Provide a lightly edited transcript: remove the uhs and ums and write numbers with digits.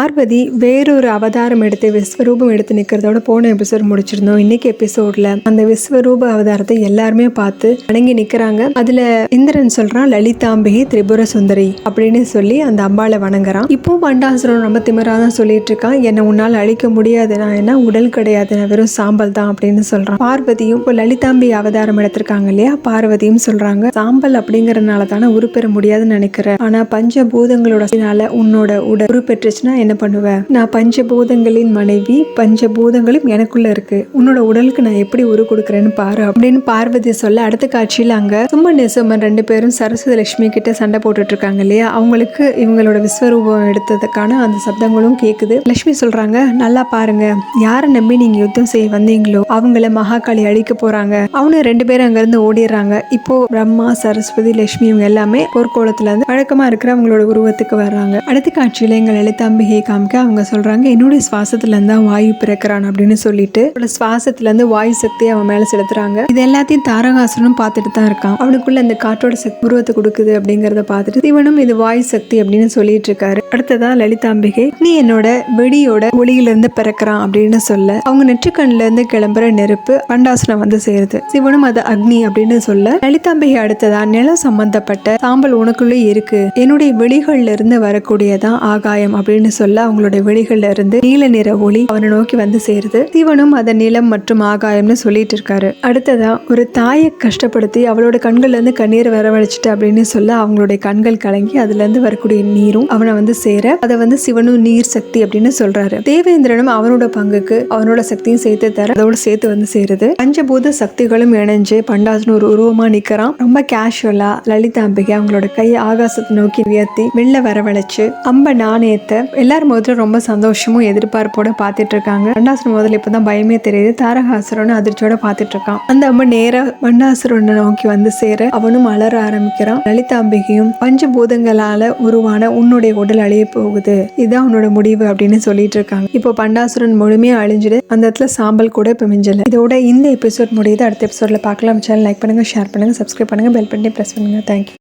பார்வதி வேறொரு அவதாரம் எடுத்து விஸ்வரூபம் எடுத்து நிக்கிறதோட போன எபிசோட் முடிச்சிருந்தோம். இன்னைக்கு எபிசோட்ல அந்த விஸ்வரூப அவதாரத்தை எல்லாருமே பார்த்து வணங்கி நிக்கிறாங்க. அதுல இந்திரன் சொல்றான், லலிதாம்பிகை திரிபுர சுந்தரி அப்படின்னு சொல்லி அந்த அம்பாளை வணங்குறான். இப்போ பண்டாசுரன் ரொம்ப திமிராதான் சொல்லிட்டு இருக்கான், என்னை உன்னால் அழிக்க முடியாது, நான் என்ன உடல் கிடையாது, நான் வெறும் சாம்பல் தான் அப்படின்னு சொல்றான். பார்வதியும் இப்போ லலிதாம்பி அவதாரம் எடுத்திருக்காங்க இல்லையா, பார்வதியும் சொல்றாங்க, சாம்பல் அப்படிங்கறதுனால தானே உருப்பெற முடியாதுன்னு நினைக்கிறேன். ஆனா பஞ்சபூதங்களோட உன்னோட உடல் உருப்பெற்றுச்சுன்னா என்ன பண்ணுவ? நான் பஞ்சபூதங்களின் மனைவி, பஞ்சபூதங்களும் எனக்குள்ள இருக்கு, உன்னோட உடலுக்கு நான் எப்படி உரு கொடுக்குறேன்னு பாரு அப்படின்னு பார்வதி சொல்ல, அடுத்த காட்சியில் அங்க சும்மன் நெசுமன் ரெண்டு பேரும் சரஸ்வதி லட்சுமி கிட்ட சண்டை போட்டுட்டு இருக்காங்க இல்லையா, அவங்களுக்கு இவங்களோட விஸ்வரூபம் எடுத்ததுக்கான அந்த சப்தங்களும் கேக்குது. லட்சுமி சொல்றாங்க, நல்லா பாருங்க, யாரை நம்பி நீங்க யுத்தம் செய்ய வந்தீங்களோ அவங்கள மகாகாளி அழிக்க போறாங்க. அவனு ரெண்டு பேரும் அங்க இருந்து ஓடிடுறாங்க. இப்போ பிரம்மா, சரஸ்வதி, லட்சுமி இவங்க எல்லாமே போர்க்கோளத்துல இருந்து வழக்கமா இருக்கிற அவங்களோட உருவத்துக்கு வர்றாங்க. அடுத்த காட்சியில எங்க லலிதாம்பிகை காமிக்க அவங்க சொல்றாங்க, என்னுடைய சுவாசத்துல இருந்தா வாயு பிறக்கிறான் அப்படின்னு சொல்லிட்டு சுவாசத்துல இருந்து வாயு சக்தி அவன் மேல செலுத்துறாங்க. இது எல்லாத்தையும் தாரகாசுரனும் பார்த்துட்டு தான் இருக்கான். அவனுக்குள்ள இந்த காற்றோட சக்தி உருவத்தை கொடுக்குது அப்படிங்கறத பார்த்துட்டு சிவனும் இது வாயு சக்தி அப்படின்னு சொல்லிட்டு இருக்காரு. அடுத்ததா லலிதாம்பிகை, நீ என்னோட வெடியோட ஒளியில இருந்து பிறக்கிறான் அப்படின்னு சொல்ல, அவங்க நெற்றிக்கண்ணுல இருந்து கிளம்புற நெருப்பு பண்டாசுரம் வந்து சேருது. சிவனும் அது அக்னி அப்படின்னு சொல்ல, லலிதாம்பிகை அடுத்ததா நிலம் சம்பந்தப்பட்ட சாம்பல் உனக்குள்ள இருக்கு, என்னுடைய வெளிகள்ல இருந்து வரக்கூடியதான் ஆகாயம் அப்படின்னு சொல்ல, அவங்களுடைய வெளிகள்ல இருந்து நீல நிற ஒளி அவனை நோக்கி வந்து சேருது. சிவனும் அத நிலம் மற்றும் ஆகாயம்னு சொல்லிட்டு இருக்காரு. அடுத்ததா ஒரு தாயை கஷ்டப்படுத்தி அவளோட கண்கள்ல இருந்து கண்ணீர் வரவழைச்சிட்டு அப்படின்னு சொல்ல, அவங்களுடைய கண்கள் கலங்கி அதுல இருந்து வரக்கூடிய நீரும் அவனை வந்து சேர, அதை வந்து சிவனும் நீர் சக்தி அப்படின்னு சொல்றாரு. தேவேந்திரனும் அவனோட பங்குக்கு அவனோட சக்தியும் சேர்த்து தர அதோட சேர்த்து வந்து சேருது. பஞ்சபூத சக்திகளும் இணைஞ்சு பண்டாசுரன் ஒரு உருவமா நிக்கிறான். ரொம்ப கேஷுவலா லலிதாம்பிகை அவங்களோட கையை ஆகாசத்தை நோக்கி உயர்த்தி வெளில வரவழைச்சு அம்ப நாணயத்தை எல்லாரும் முதல்ல ரொம்ப சந்தோஷமும் எதிர்பார்ப்போட பார்த்துட்டு இருக்காங்க. பண்டாசுரன் முதல்ல இப்பதான் பயமே தெரியுது. தாரகாசுரன் அதிர்ச்சியோட பார்த்துட்டு இருக்கான். அந்த அம்மா நேரா பண்டாசுரனை நோக்கி வந்து சேர அவனும் அலற ஆரம்பிக்கிறான். லலிதாம்பிகையும் பஞ்சபூதங்களால உருவான உன்னுடைய உடல் அழிய போகுது, இதுதான் உன்னோட முடிவு அப்படின்னு சொல்லிட்டு இருக்காங்க. இப்போ பண்டாசுரன் முழுமையா அழிஞ்சிடு, அந்த இடத்துல சாம்பல் கூட இப்ப மிஞ்சல. இதோட இந்த எபிசோட் முடியுது. அடுத்த எபிசோட்ல பார்க்கலாம். சேனல் லைக் பண்ணுங்க, ஷேர் பண்ணுங்க, சப்ஸ்கிரைப் பண்ணுங்க, பெல் பட்டனை பிரஸ் பண்ணுங்க. தேங்க்யூ.